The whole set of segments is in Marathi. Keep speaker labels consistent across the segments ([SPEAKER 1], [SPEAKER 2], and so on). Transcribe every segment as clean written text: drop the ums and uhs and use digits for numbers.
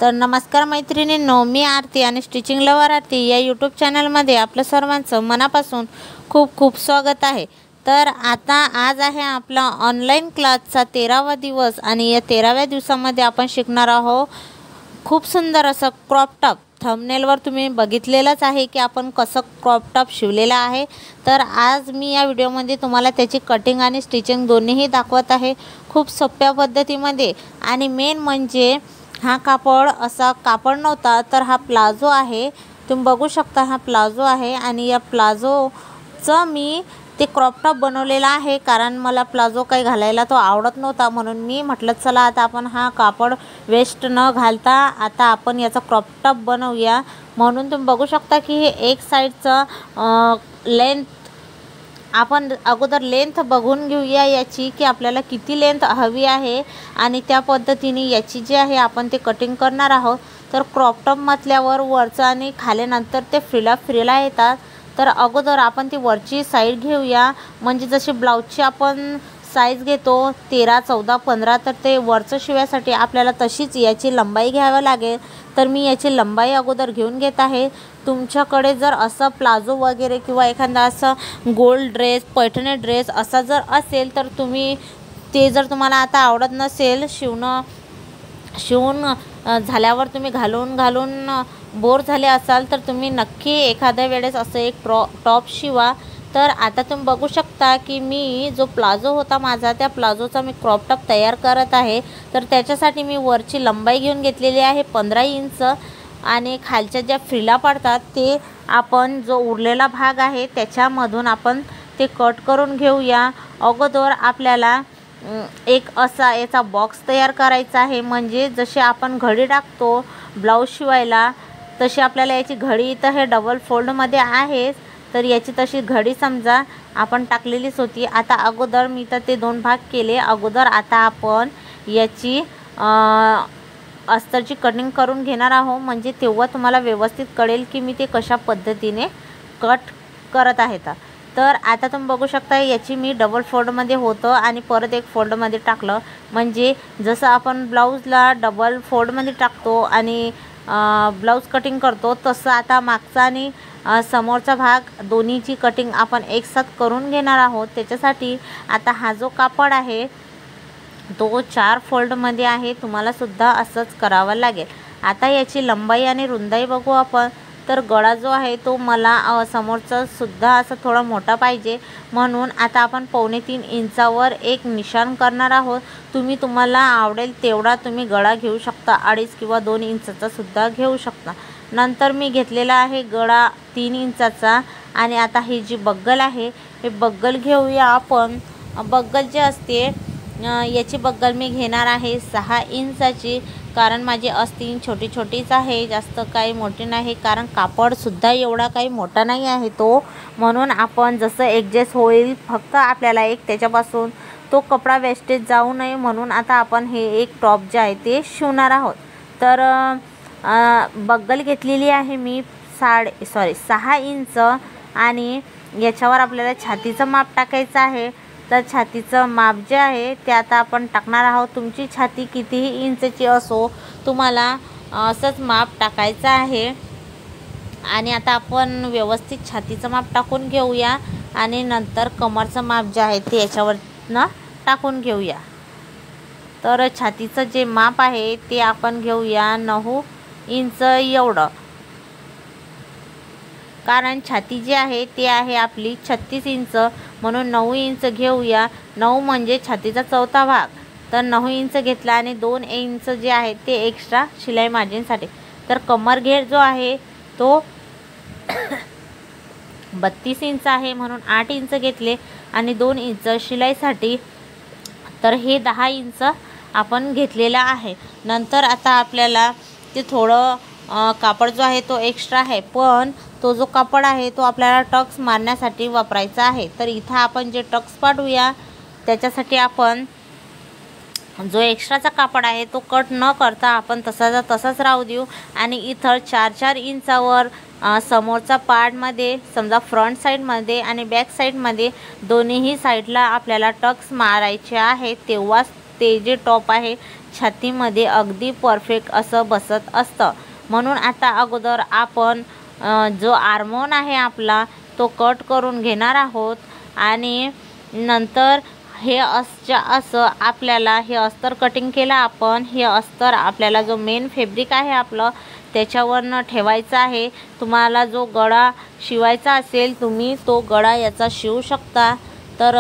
[SPEAKER 1] तर नमस्कार मैत्रिणींनो, मी आरती आणि स्टिचिंग लवर आरती या यूट्यूब चॅनलमध्ये आपलं सर्वांचं मनापासून खूप खूप स्वागत आहे। तर आज आहे आपला ऑनलाईन क्लासचा 13वा दिवस आणि या 13व्या दिवसामध्ये आपण शिकणार आहोत खूप सुंदर असं क्रॉप टॉप। थंबनेलवर तुम्ही बघितलेलंच आहे की आपण कसं क्रॉप टॉप शिवलेला आहे। तर आज मी या व्हिडिओमध्ये तुम्हाला त्याची कटिंग आणि स्टिचिंग दोन्हीही दाखवत आहे खूप सोप्या पद्धतीमध्ये। आणि मेन म्हणजे हा कापड असा कापड नव्हता, तर हा प्लाझो आहे। तुम्ही बघू शकता हा प्लाझो आहे आणि या प्लाझोचं मी ते क्रॉप टॉप बनवलेला आहे, कारण मला प्लाझो काही घालायला तो आवडत नव्हता। म्हणून मी म्हटलं चला आता आपण हा कापड वेस्ट न घालता आता आपण याचा क्रॉप टॉप बनवूया। म्हणून तुम्ही बघू शकता की हे एक साईडचं लेंथ आपण अगोदर लेंथ बघून घेऊया याची की आपल्याला किती लेंथ हवी आहे आणि त्या पद्धतीने याची जी आहे आपण ते कटिंग करणार आहोत। तर क्रॉप टॉप म्हटल्यावर वरचं आणि खाल्यानंतर ते फ्रीला येतात। तर अगोदर आपण ती वरची साईड घेऊया, म्हणजे जशी ब्लाऊजची आपण साईज घेतो 13, 14, 15, तर ते वरचं शिवायसाठी आपल्याला तशीच याची लंबाई घ्यावी लागेल। तर मी याची लंबाई अगोदर घेऊन घेत आहे। तुमच्याकडे जर असं प्लाझो वगैरे किंवा एखादा असं गोल ड्रेस, पैठणी ड्रेस असा जर असेल तर तुम्ही ते जर तुम्हाला आता आवडत नसेल शिवून झाल्यावर तुम्ही घालून बोर झाले असाल तर तुम्ही नक्की एखाद्या वेळेस असं एक टॉप शिवा। तर आता तुम्ही बघू शकता की मी जो प्लाझो होता माझा त्या प्लाझोचा मी क्रॉप टॉप तयार करत आहे। तर त्याच्यासाठी मी वरची लंबाई घेऊन घेतलेली आहे 15 इंच आणि खालच्या ज्या फ्रिला पडतात ते आपण जो उरलेला भाग आहे त्याच्यामधून आपण ते कट करून घेऊया। अगोदर आपल्याला एक असा याचा बॉक्स तयार करायचा आहे, म्हणजे जसे आपण घडी टाकतो ब्लाऊज शिवायला तशी आपल्याला याची घडी इथं हे डबल फोल्डमध्ये आहे, तर याची तशी घडी समजा आपण टाकलेलीच होती। आता अगोदर मी तर ते 2 भाग केले अगोदर। आता आपण याची अस्तरची कटिंग करून घेणार आहोत, म्हणजे तेव्हा तुम्हाला व्यवस्थित कळेल की मी ते कशा पद्धतीने कट करत आहे। तर आता तुम्ही बघू शकता याची मी डबल फोल्डमध्ये होतं आणि परत एक फोल्डमध्ये टाकलं, म्हणजे जसं आपण ब्लाऊजला डबल फोल्डमध्ये टाकतो आणि ब्लाऊज कटिंग करतो तसं आता मागचा आणि समोरचा भाग दोन्हीची कटिंग आपण एकसाथ करून घेणार आहोत। त्याच्यासाठी आता हा जो कापड आहे तो 4 फोल्डमध्ये आहे, तुम्हाला सुद्धा असंच करावं लागेल। आता याची लंबाई आणि रुंदाई बघू आपण। तर गळा जो आहे तो मला समोरचा सुद्धा असा थोडा मोठा पाहिजे, म्हणून आता आपण 2.25 इंचावर एक निशाण करणार आहोत। तुम्हाला आवडेल तेवढा तुम्ही गळा घेऊ शकता, 2.5 किंवा 2 इंचाचा सुद्धा घेऊ शकता। नंतर मी घेतलेला आहे गळा 3 इंचाचा आणि आता ही जी बग्गल आहे हे बग्गल घेऊया आपण। बग्गल जे असते याची बग्गल मी घेणार आहे 6 इंचाची, कारण माझी आस्तीन छोटीच आहे, जास्त काही मोठी नाही, कारण कापडसुद्धा एवढा काही मोठा नाही आहे तो। म्हणून आपण जसं ॲडजस्ट होईल फक्त आपल्याला एक त्याच्यापासून तो कपडा वेस्टेज जाऊ नये, म्हणून आता आपण हे एक टॉप जे आहे ते शिवणार आहोत। तर बग्गल घेतलेली आहे मी 6 इंच आणि याच्यावर आपल्याला छातीचं माप टाकायचं आहे। तर छातीचं माप जे आहे ते आता आपण टाकणार आहोत। तुमची छाती कितीही इंचची असो तुम्हाला असंच माप टाकायचं आहे। आणि आता आपण व्यवस्थित छातीचं माप टाकून घेऊया आणि नंतर कमरचं माप जे आहे ते याच्यावरनं टाकून घेऊया। तर छातीचं जे माप आहे ते आपण घेऊया 9 इंच एवढं, कारण छाती जी आहे ती आहे आपली 36 इंच, म्हणून 9 इंच घेऊया। 9 म्हणजे छातीचा 4था भाग, तर 9 इंच घेतला आणि 2 इंच जे आहे ते एक्स्ट्रा शिलाई मार्जिनसाठी। तर कमर घेर जो आहे तो 32 इंच आहे, म्हणून 8 इंच घेतले आणि 2 इंच शिलाईसाठी, तर हे 10 इंच आपण घेतलेला आहे। नंतर आता आपल्याला ते थोडं कापड जो आहे तो एक्स्ट्रा आहे, पण तो जो कापड आहे तो आपल्याला टक्स मारण्यासाठी वापरायचा आहे। तर इथं आपण जे टक्स पाडूया त्याच्यासाठी आपण जो एक्स्ट्राचा कापड आहे तो कट न करता आपण तसाच राहू देऊ आणि इथं 4 इंचावर समोरचा पार्टमध्ये समजा फ्रंट साईडमध्ये आणि बॅक साईडमध्ये दोन्हीही साईडला आपल्याला टक्स मारायचे आहे, तेव्हाच ते जे टॉप आहे छातीमध्ये अगदी परफेक्ट असं बसत असतं. म्हणून आता अगोदर आपण जो आर्महोल आहे आपला तो कट करून घेणार आहोत आणि नंतर हे असं आपल्याला हे अस्तर कटिंग केलं आपण. हे अस्तर आपल्याला जो मेन फॅब्रिक आहे आपलं त्याच्यावरनं ठेवायचं आहे. तुम्हाला जो गळा शिवायचा असेल तुम्ही तो गळा याचा शिवू शकता. तर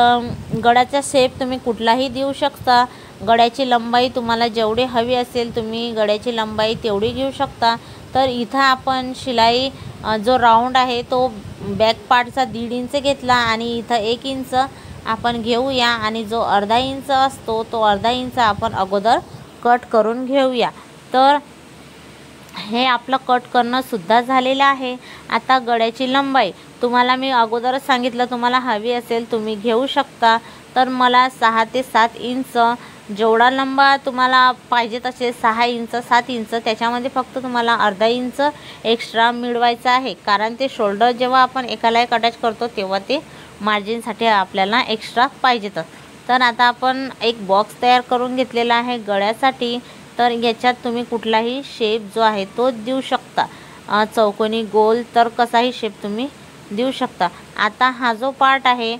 [SPEAKER 1] गळ्याचा शेप तुम्ही कुठलाही देऊ शकता. गळ्याची लंबाई तुम्हाला जेवढी हवी असेल तुम्ही गळ्याची लंबाई तेवढी घेऊ शकता. तर इथं आपण शिलाई जो राऊंड आहे तो बॅक पार्टचा 1.5 इंच घेतला आणि इथं 1 इंच आपण घेऊया आणि जो अर्धा इंच असतो तो अर्धा इंच आपण अगोदर कट करून घेऊया. तर हे आपलं कट करणं सुद्धा झालेलं आहे. आता गळ्याची लंबाई तुम्हाला मी अगोदरच सांगितलं तुम्हाला हवी असेल तुम्ही घेऊ शकता. तर मला 6 ते 7 इंच जेवढा लंबा तुम्हाला पाहिजेत असेल 6 इंच 7 इंच त्याच्यामध्ये फक्त तुम्हाला अर्धा इंच एक्स्ट्रा मिळवायचा आहे. कारण ते शोल्डर जेव्हा आपण एकाला एक अटॅच करतो तेव्हा ते मार्जिनसाठी आपल्याला एक्स्ट्रा पाहिजेतच. तर आता आपण एक बॉक्स तयार करून घेतलेला आहे गळ्यासाठी. तर याच्यात तुम्ही कुठलाही शेप जो आहे तो देऊ शकता. चौकोनी गोल तर कसाही शेप तुम्ही देऊ शकता. आता हा जो पार्ट आहे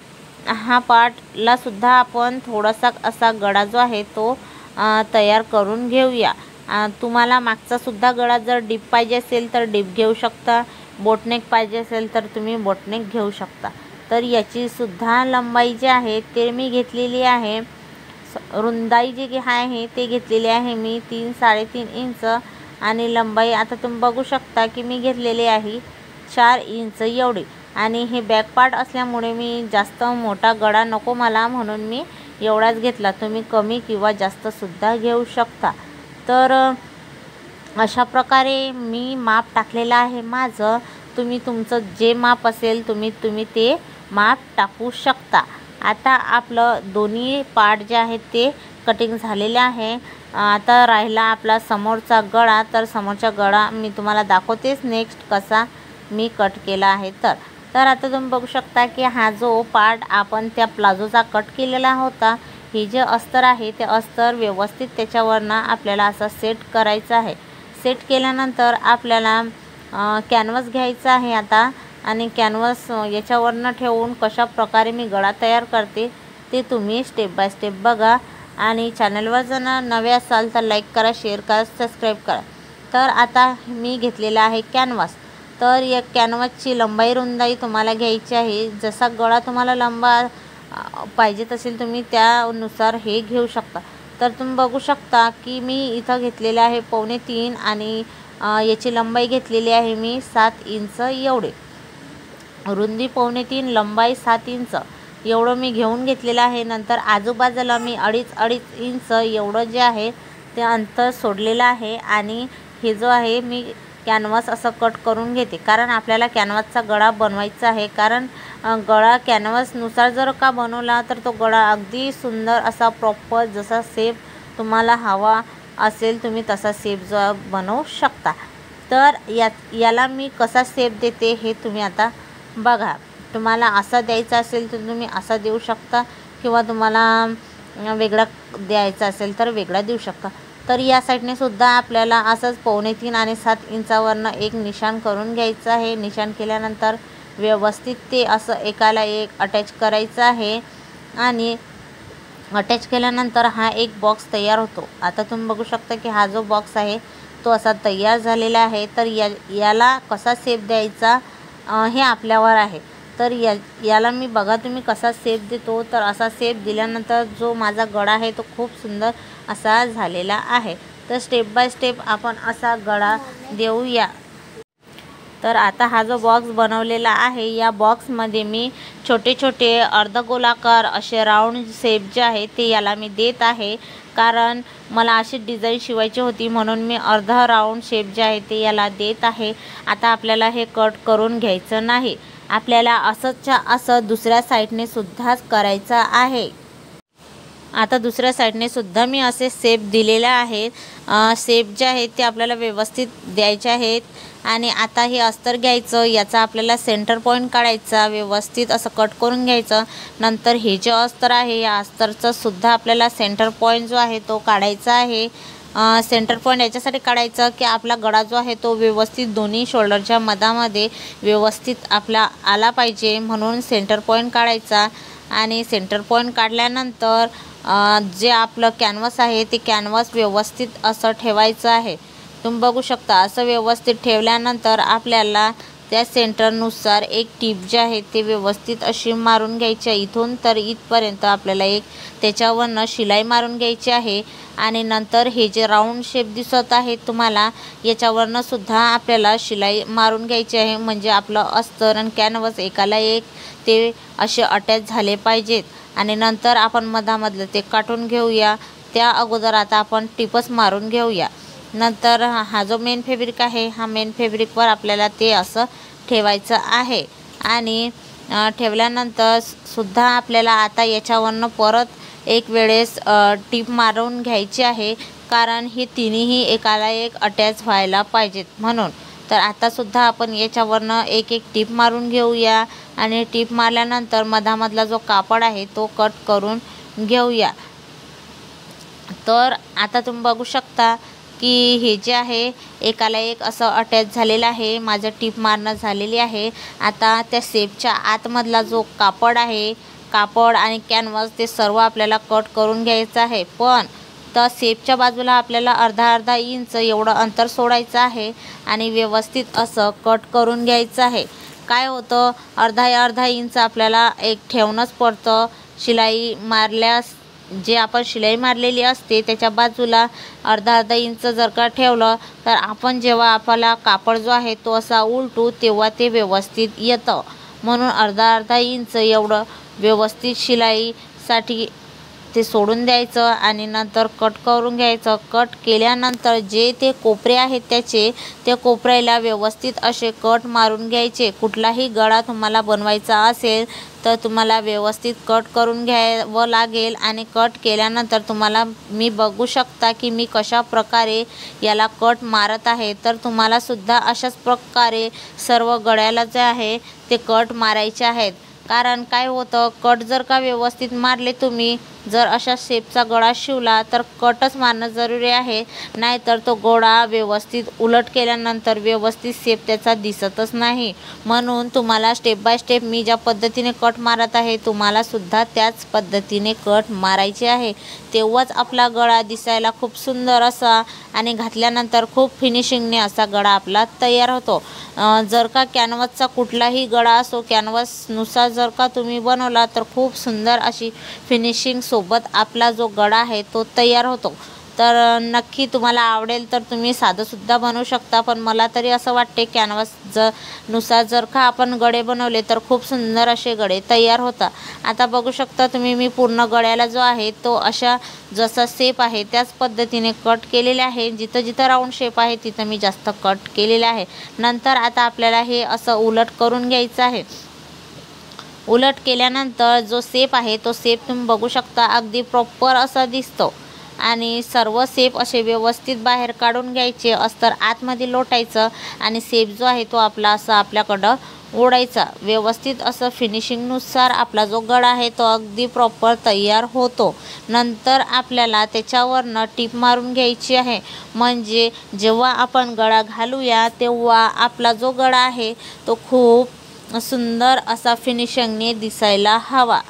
[SPEAKER 1] हा पार्टला सुद्धा आपण थोडासा असा गळा जो आहे तो तयार करून घेऊया. तुम्हाला मागचा सुद्धा गळा जर डीप पाहिजे असेल तर डीप घेऊ शकता. बोटनेक पाहिजे असेल तर तुम्ही बोटनेक घेऊ शकता. तर याची सुद्धा लंबाई जी आहे ते मी घेतलेली आहे. रुंदाई जी आहे ते घेतलेली आहे मी 3-3.5 इंच आणि लंबाई आता तुम्ही बघू शकता की मी घेतलेली आहे 4 इंच एवढी. आणि हे बॅक पार्ट असल्यामुळे मी जास्त मोठा गळा नको मला म्हणून मी एवढाच घेतला. तुम्ही कमी किंवा जास्त सुद्धा घेऊ शकता. तर अशा प्रकारे मी माप टाकलेलं आहे माझं. तुम्ही तुमचं जे माप असेल तुम्ही ते माप टाकू शकता. आता आपलं दोन्ही पार्ट जे आहेत ते कटिंग झालेले आहे. आता राहिला आपला समोरचा गळा. तर समोरचा गळा मी तुम्हाला दाखवतेच नेक्स्ट कसा मी कट केला आहे. तर आता तुम्ही बघू शकता की हा जो पार्ट आपण त्या प्लाझोचा कट केलेला होता हे जे अस्तर आहे ते अस्तर व्यवस्थित त्याच्यावरनं आपल्याला असा सेट करायचं आहे. सेट केल्यानंतर आपल्याला कॅनव्हास घ्यायचा आहे आता आणि कॅनव्हास याच्यावरनं ठेवून कशा प्रकारे मी गळा तयार करते ते तुम्ही स्टेप बाय स्टेप बघा. आणि चॅनलवर जर नवे असाल तर लाईक करा, शेअर करा, सबस्क्राईब करा. तर आता मी घेतलेला आहे कॅनव्हास. तर या कॅनव्हासची लंबाई रुंदाई तुम्हाला घ्यायची आहे. जसा गळा तुम्हाला लंबा पाहिजे असेल तुम्ही त्यानुसार हे घेऊ शकता. तर तुम्ही बघू शकता की मी इथं घेतलेले आहे 2.25 आणि याची लंबाई घेतलेली आहे मी 7 इंच एवढे. रुंदी 2.25 लंबाई 7 इंच एवढं मी घेऊन घेतलेलं आहे. नंतर आजूबाजूला मी 2.5 इंच एवढं जे आहे ते अंतर सोडलेलं आहे. आणि हे जो आहे मी कॅनव्हास असं कट करून घेते कारण आपल्याला कॅनव्हासचा गळा बनवायचा आहे. कारण गळा कॅनव्हासनुसार जर का बनवला तर तो गळा अगदी सुंदर असा प्रॉपर जसा शेप तुम्हाला हवा असेल तुम्ही तसा शेप जो बनवू शकता. तर याला मी कसा शेप देते हे तुम्ही आता बघा. तुम्हाला असा द्यायचा असेल तर तुम्ही असा देऊ शकता किंवा तुम्हाला वेगळा द्यायचा असेल तर वेगळा देऊ शकता. तर या साईडने सुद्धा आपल्याला असंच 2.25 आणि 7 इंचावरनं एक निशाण करून घ्यायचं आहे. निशाण केल्यानंतर व्यवस्थित ते असं एकाला एक अटॅच करायचं आहे आणि अटॅच केल्यानंतर हा एक बॉक्स तयार होतो. आता तुम्ही बघू शकता की हा जो बॉक्स आहे तो असा तयार झालेला आहे. तर याला कसा शेप द्यायचा हे आपल्यावर आहे. तर याला मी बघा तुम्ही कसा शेप देतो. तर असा शेप दिल्यानंतर जो माझा गळा आहे तो खूप सुंदर असा झालेला आहे. तर स्टेप बाय स्टेप आपण असा गळा देऊया. तर आता हा जो बॉक्स बनवलेला आहे या बॉक्समध्ये मी छोटे छोटे अर्धगोलाकार असे राऊंड शेप जे आहे ते याला मी देत आहे. कारण मला अशी डिझाईन शिवायची होती म्हणून मी अर्धा राऊंड शेप जे आहे ते याला देत आहे. आता आपल्याला हे कट करून घ्यायचं नाही. आपल्याला असंच्या असं दुसऱ्या साईडने सुद्धाच करायचं आहे. आता दुसऱ्या साईडने सुद्धा मी असे शेप दिलेले आहेत. शेप जे आहेत ते आपल्याला व्यवस्थित द्यायचे आहेत. आणि आता हे अस्तर घ्यायचं, याचा आपल्याला सेंटर पॉईंट काढायचा, व्यवस्थित असं कट करून घ्यायचं. नंतर हे जे अस्तर आहे या अस्तरचं सुद्धा आपल्याला सेंटर पॉईंट जो आहे तो काढायचा आहे. सेंटर पॉईंट याच्यासाठी काढायचं की आपला गळा जो आहे तो व्यवस्थित दोन्ही शोल्डरच्या मधामध्ये व्यवस्थित आपला आला पाहिजे, म्हणून सेंटर पॉईंट काढायचा. आणि सेंटर पॉईंट काढल्यानंतर जे आपलं कॅनव्हास आहे ते कॅनव्हास व्यवस्थित असं ठेवायचं आहे. तुम्ही बघू शकता असं व्यवस्थित ठेवल्यानंतर आपल्याला त्या सेंटरनुसार एक टीप जी आहे ते व्यवस्थित अशी मारून घ्यायची आहे. इथून तर इथपर्यंत आपल्याला एक त्याच्यावरनं शिलाई मारून घ्यायची आहे. आणि नंतर हे जे राऊंड शेप दिसत आहे तुम्हाला, याच्यावरनं सुद्धा आपल्याला शिलाई मारून घ्यायची आहे, म्हणजे आपलं अस्तर आणि कॅनव्हास एकाला एक ते असे अटॅच झाले पाहिजेत. आणि नंतर आपण मधामधलं ते काढून घेऊया. त्या अगोदर आता आपण टिपच मारून घेऊया. नंतर हा जो मेन फॅब्रिक आहे, हा मेन फॅब्रिकवर आपल्याला ते असं ठेवायचं आहे. आणि ठेवल्यानंतर सुद्धा आपल्याला आता याच्यावरनं परत एक वेळेस टीप मारून घ्यायची आहे, कारण ही तिन्हीही एकाला एक अटॅच व्हायला पाहिजेत म्हणून. तर आतासुद्धा आपण याच्यावरनं एक एक टीप मारून घेऊया. आणि टीप मारल्यानंतर मधामधला जो कापड आहे तो कट करून घेऊया. तर आता तुम्ही बघू शकता की हे जे आहे एकाला एक असं अटॅच झालेलं आहे. माझं टीप मारणं झालेली आहे. आता त्या शेपच्या आतमधला जो कापड आहे, कापड आणि कॅनव्हास ते सर्व आपल्याला कट करून घ्यायचं आहे. पण तर शेपच्या बाजूला आपल्याला अर्धा इंच एवढं अंतर सोडायचं आहे आणि व्यवस्थित असं कट करून घ्यायचं आहे. काय होतं, अर्धा इंच आपल्याला एक ठेवणंच पडतं. शिलाई मारल्यास जे आपण शिलाई मारलेली असते त्याच्या बाजूला अर्धा इंच जर का ठेवलं तर आपण जेव्हा आपला कापड जो आहे तो असा उलटू तेव्हा ते व्यवस्थित येतं. म्हणून अर्धा इंच एवढं व्यवस्थित शिलाईसाठी ते सोडून द्यायचं आणि नंतर कट करून घ्यायचं. कट केल्यानंतर जे ते कोपरे आहेत त्या कोपऱ्याला व्यवस्थित असे कट मारून घ्यायचे. कुठलाही गळा तुम्हाला बनवायचा असेल तर तुम्हाला व्यवस्थित कट करून घ्यावं लागेल. आणि कट केल्यानंतर तुम्हाला मी बघू शकता की मी कशा प्रकारे याला कट मारत आहे. तर तुम्हालासुद्धा अशाच प्रकारे सर्व गळ्याला जे आहे ते कट मारायचे आहेत. कारण काय होतं, कट जर का व्यवस्थित मारले तुम्ही, जर अशा शेपचा गळा शिवला तर कटच मारणं जरुरी आहे. नाहीतर तो गळा व्यवस्थित उलट केल्यानंतर व्यवस्थित शेप त्याचा दिसतच नाही. म्हणून तुम्हाला स्टेप बाय स्टेप मी ज्या पद्धतीने कट मारत आहे तुम्हालासुद्धा त्याच पद्धतीने कट मारायचे आहे. तेव्हाच आपला गळा दिसायला खूप सुंदर असा आणि घातल्यानंतर खूप फिनिशिंगने असा गळा आपला तयार होतो. जर का कॅनव्हासचा कुठलाही गळा असो, कॅनव्हासनुसार जर का तुम्ही बनवला तर खूप सुंदर अशी फिनिशिंग सोबत आपला जो गळा आहे तो तयार होतो. तर नक्की तुम्हाला आवडेल तर तुम्ही साधंसुद्धा बनवू शकता. पण मला तरी असं वाटते कॅनव्हास नुसार जर का आपण गळे बनवले तर खूप सुंदर असे गळे तयार होतात. आता बघू शकता तुम्ही मी पूर्ण गळ्याला जो आहे तो अशा जसा शेप आहे त्याच पद्धतीने कट केलेले आहे. जिथं राऊंड शेप आहे तिथं मी जास्त कट केलेले आहे. नंतर आता आपल्याला हे असं उलट करून घ्यायचं आहे. उलट केल्यानंतर जो शेप आहे तो शेप तुम्ही बघू शकता अगदी प्रॉपर असा दिसतो. आणि सर्व शेप असे व्यवस्थित बाहेर काढून घ्यायचे. अस्तर आतमध्ये लोटायचं आणि शेप जो आहे तो आपला असा आपल्याकडं ओढायचा. व्यवस्थित असं फिनिशिंगनुसार आपला जो गळा आहे तो अगदी प्रॉपर तयार होतो. नंतर आपल्याला त्याच्यावरनं टीप मारून घ्यायची आहे, म्हणजे जेव्हा आपण गळा घालूया तेव्हा आपला जो गळा आहे तो खूप सुंदर असा फिनिशिंगने दिसायला हवा.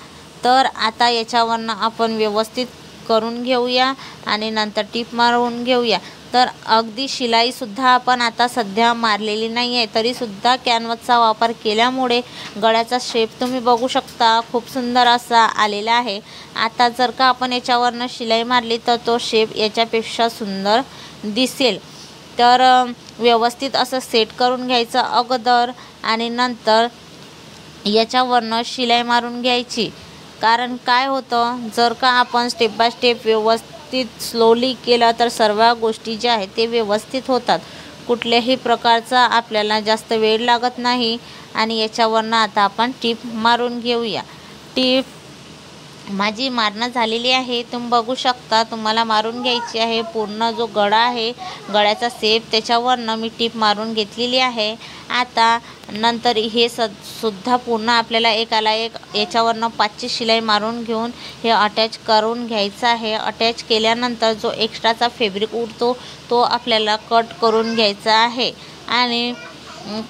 [SPEAKER 1] तर आता याच्यावरनं आपण व्यवस्थित करून घेऊया आणि नंतर टीप मारून घेऊया. तर अगदी शिलाईसुद्धा आपण आता सध्या मारलेली नाही आहे, तरीसुद्धा कॅनव्हासचा वापर केल्यामुळे गळ्याचा शेप तुम्ही बघू शकता खूप सुंदर असा आलेला आहे. आता जर का आपण याच्यावरनं शिलाई मारली तर तो शेप याच्यापेक्षा सुंदर दिसेल. तर व्यवस्थित असं सेट करून घ्यायचं अगोदर आणि नंतर याच्यावरनं शिलाई मारून घ्यायची. कारण काय होतं, जर का आपण स्टेप बाय स्टेप व्यवस्थित स्लोली केलं तर सर्व गोष्टी ज्या आहेत ते व्यवस्थित होतात. कुठल्याही प्रकारचा आपल्याला जास्त वेळ लागत नाही. आणि याच्यावरनं आता आपण टीप मारून घेऊया. टीप माझी मारणं झालेली आहे, तुम्ही बघू शकता. तुम्हाला मारून घ्यायची आहे. पूर्ण जो गळा आहे, गळ्याचा शेप त्याच्यावरनं मी टीप मारून घेतलेली आहे. आता नंतर हे सुद्धा पूर्ण आपल्याला एकाला एक याच्यावरनं 5ची शिलाई मारून घेऊन हे अटॅच करून घ्यायचं आहे. अटॅच केल्यानंतर जो एक्स्ट्राचा फॅब्रिक उरतो तो आपल्याला कट करून घ्यायचा आहे. आणि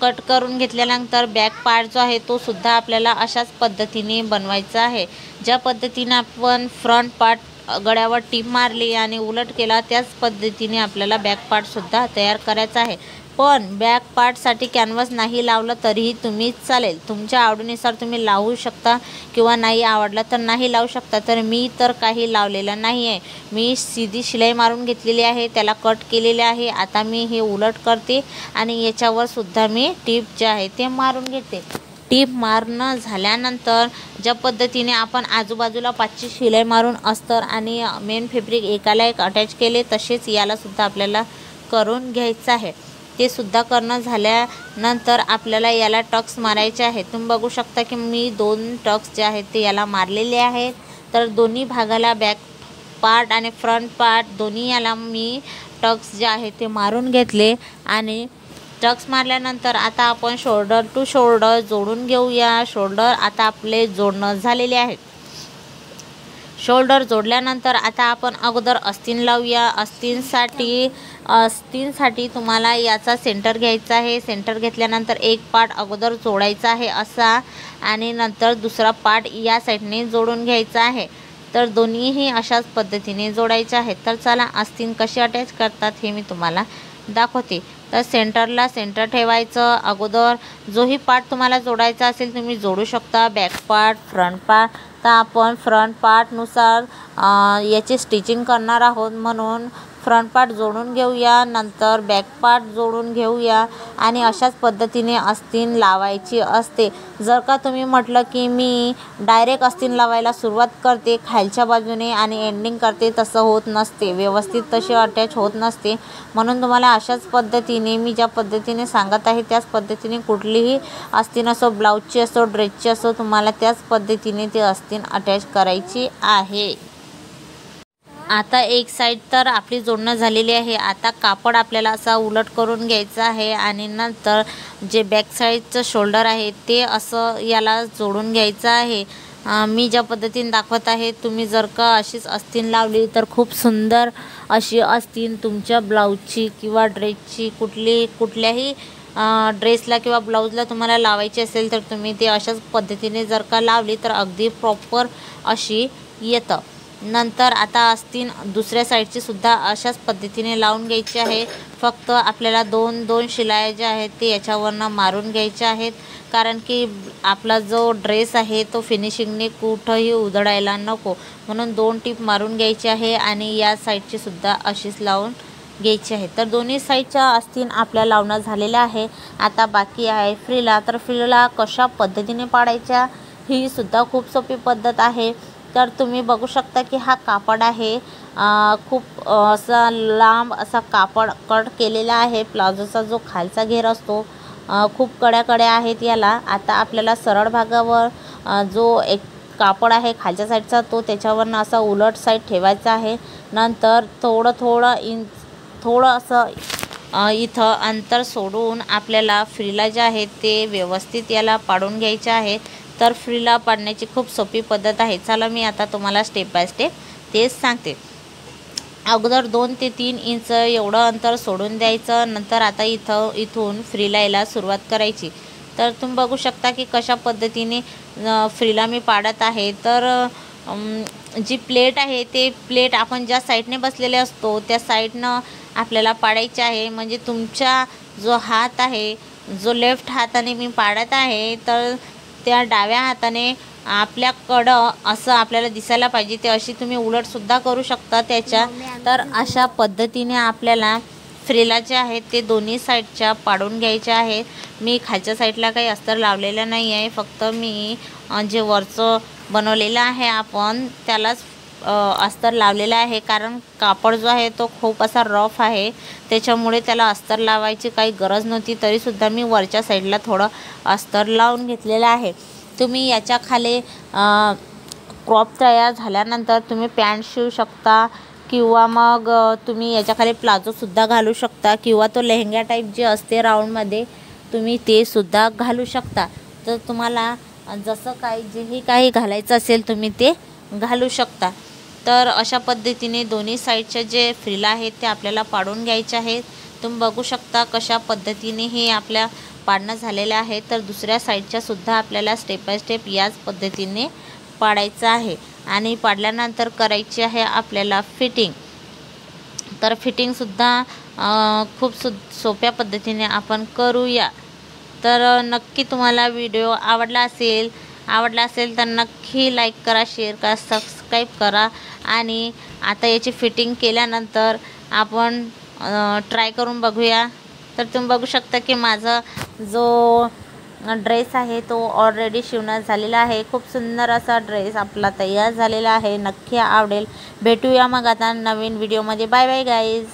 [SPEAKER 1] कट करून घेतल्यानंतर बॅक पार्ट जो आहे तो सुद्धा आपल्याला अशाच पद्धतीने बनवायचा आहे. ज्या पद्धतीने आपण फ्रंट पार्ट गळ्यावर टीप मारली आणि उलट केला, त्याच पद्धतीने आपल्याला बॅक पार्टसुद्धा तयार करायचा आहे. पण बॅक पार्टसाठी कॅनव्हास नाही लावलं तरीही तुम्ही चालेल. तुमच्या आवडीनुसार तुम्ही लावू शकता किंवा नाही आवडलं तर नाही लावू शकता. तर मी तर काही लावलेलं नाही आहे. मी सीधी शिलाई मारून घेतलेली आहे, त्याला कट केलेले आहे. आता मी हे उलट करते आणि याच्यावर सुद्धा मी टीप जे आहे ते मारून घेते. टीप मारणं झाल्यानंतर ज्या पद्धतीने आपण आजूबाजूला 5ची शिलाई मारून अस्तर आणि मेन फॅब्रिक एकाला एक अटॅच केले, तसेच यालासुद्धा आपल्याला करून घ्यायचं आहे. ते सुद्धा करणं झाल्यानंतर आपल्याला याला टक्स मारायचे आहेत. तुम्ही बघू शकता की मी 2 टक्स जे आहेत ते याला मारलेले आहेत. तर दोन्ही भागाला बॅक पार्ट आणि फ्रंट पार्ट दोन्ही याला मी टक्स जे आहेत ते मारून घेतले. आणि टक्स मारल्यानंतर आता आपण शोल्डर टू शोल्डर जोडून घेऊया. शोल्डर आता आपले जोडणं झालेले आहे. शोल्डर जोडल्यानंतर आता आपण अगोदर अस्तीन लावूया. अस्तींसाठी तुम्हाला याचा सेंटर घ्यायचा आहे. सेंटर घेतल्यानंतर एक पार्ट अगोदर जोडायचा आहे असा, आणि नंतर दुसरा पार्ट या साईडने जोडून घ्यायचा आहे. तर दोन्हीही अशाच पद्धतीने जोडायचे आहेत. तर चला अस्तीन कशी अटॅच करतात हे मी तुम्हाला दाखवते. तर सेंटरला सेंटर ठेवायचं. अगोदर जोही पार्ट तुम्हाला जोडायचा असेल तुम्ही जोडू शकता, बॅक पार्ट, फ्रंट पार्ट. तर आपण फ्रंट पार्टनुसार याची स्टिचिंग करणार आहोत, म्हणून फ्रंट पार्ट जोडून घेऊया, नंतर बॅक पार्ट जोडून घेऊया आणि अशाच पद्धतीने अस्तीन लावायची असते. जर का तुम्ही म्हटलं की मी डायरेक्ट अस्तीन लावायला सुरुवात करते खालच्या बाजूने आणि एंडिंग करते, तसं होत नसते, व्यवस्थित तशी अटॅच होत नसते. म्हणून तुम्हाला अशाच पद्धतीने मी ज्या पद्धतीने सांगत आहे त्याच पद्धतीने कुठलीही अस्तीन असो, ब्लाऊजची असो, ड्रेसची असो, तुम्हाला त्याच पद्धतीने ती अस्तीन अटॅच करायची आहे. आता एक साईड तर आपली जोडणं झालेली आहे. आता कापड आपल्याला असा उलट करून घ्यायचा आहे आणि नंतर जे बॅक साईडचं शोल्डर आहे ते असं याला जोडून घ्यायचं आहे. मी ज्या पद्धतीने दाखवत आहे, तुम्ही जर का अशीच अस्तीन लावली तर खूप सुंदर अशी अस्तीन तुमच्या ब्लाऊजची किंवा ड्रेसची कुठल्याही ड्रेसला किंवा ब्लाऊजला तुम्हाला लावायची असेल तर तुम्ही ते अशाच पद्धतीने जर का लावली तर अगदी प्रॉपर अशी येतं. नंतर आता अस्तीन दुसऱ्या साईडची सुद्धा अशाच पद्धतीने लावून घ्यायची आहे. फक्त आपल्याला 2 शिलाई ज्या आहेत ते याच्यावरनं मारून घ्यायच्या आहेत, कारण की आपला जो ड्रेस आहे तो फिनिशिंगने कुठंही उधळायला नको, म्हणून 2 टीप मारून घ्यायची आहे आणि या साईडची सुद्धा अशीच लावून घ्यायची आहे. तर दोन्ही साईडच्या अस्तीन आपल्या लावणं झालेल्या आहे. आता बाकी आहे फ्रीला. तर फ्रीला कशा पद्धतीने पाडायच्या ही सुद्धा खूप सोपी पद्धत आहे. तर तुम्ही बघू शकता की हा कापड आहे, खूप असा लांब असा कापड कट केलेला आहे. प्लाझोचा जो खालचा घेर असतो खूप कड्या आहेत याला. आता आपल्याला सरळ भागावर जो एक कापड आहे खालच्या साईडचा तो त्याच्यावरनं असा उलट साईड ठेवायचा आहे. नंतर थोडं असं इथं अंतर सोडून आपल्याला फ्रीला जे आहे ते व्यवस्थित याला पाडून घ्यायचे आहे. तर फ्रीला पाडण्याची खूप सोपी पद्धत आहे. चला मी आता तुम्हाला स्टेप बाय स्टेप तेच सांगते. अगोदर 2 ते 3 इंच एवढं अंतर सोडून द्यायचं. नंतर आता इथून फ्रीला यायला सुरुवात करायची. तर तुम्ही बघू शकता की कशा पद्धतीने फ्रीला मी पाडत आहे. तर जी प्लेट आहे ते प्लेट आपण ज्या साईडने बसलेले असतो त्या साईडनं आपल्याला पाडायची आहे. म्हणजे तुमचा जो हात आहे, जो लेफ्ट हाताने मी पाडत आहे, तर त्या डाव्या हाताने आपल्याकडं असं आपल्याला दिसायला पाहिजे. ते अशी तुम्ही उलटसुद्धा करू शकता त्याच्या. तर अशा पद्धतीने आपल्याला फ्रीला जे आहेत ते दोन्ही साईडच्या पाडून घ्यायच्या आहेत. मी खालच्या साईडला काही अस्तर लावलेलं नाही आहे, फक्त मी जे वरचं बनवलेलं आहे आपण त्यालाच अस्तर लावलेलं आहे. कारण कापड जो आहे तो खूप असा रफ आहे, त्याच्यामुळे त्याला अस्तर लावायची काही गरज नव्हती. तरीसुद्धा मी वरच्या साईडला थोडं अस्तर लावून घेतलेलं आहे. तुम्ही याच्या खाली क्रॉप तयार झाल्यानंतर तुम्ही पॅन्ट शिवू शकता किंवा मग तुम्ही याच्याखाली प्लाझोसुद्धा घालू शकता किंवा तो लेहंगा टाईप जे असते राऊंडमध्ये तुम्ही ते सुद्धा घालू शकता. तर तुम्हाला जसं जेही काही घालायचं असेल तुम्ही ते घालू शकता. तर अशा पद्धतीने दोन्ही साईडच्या जे फ्रिला आहेत ते आपल्याला पाडून घ्यायचे आहेत. तुम्ही बघू शकता कशा पद्धतीने हे आपल्या पाडणं झालेलं आहे. तर दुसऱ्या साईडच्या सुद्धा आपल्याला स्टेप बाय स्टेप याच पद्धतीने पाडायचं आहे आणि पाडल्यानंतर करायची आहे आपल्याला फिटिंग. तर फिटिंगसुद्धा खूप सोप्या पद्धतीने आपण करूया. तर नक्की तुम्हाला व्हिडिओ आवडला असेल तर नक्की लाईक करा, शेअर करा, सबस्क्राईब करा. आणि आता याची फिटिंग केल्यानंतर आपण ट्राय करून बघूया. तर तुम्ही बघू शकता की माझा जो ड्रेस आहे तो ऑलरेडी शिवणं झालेला आहे. खूप सुंदर असा ड्रेस आपला तयार झालेला आहे. नक्की आवडेल. भेटूया मग आता नवीन व्हिडिओमध्ये. Bye bye guys.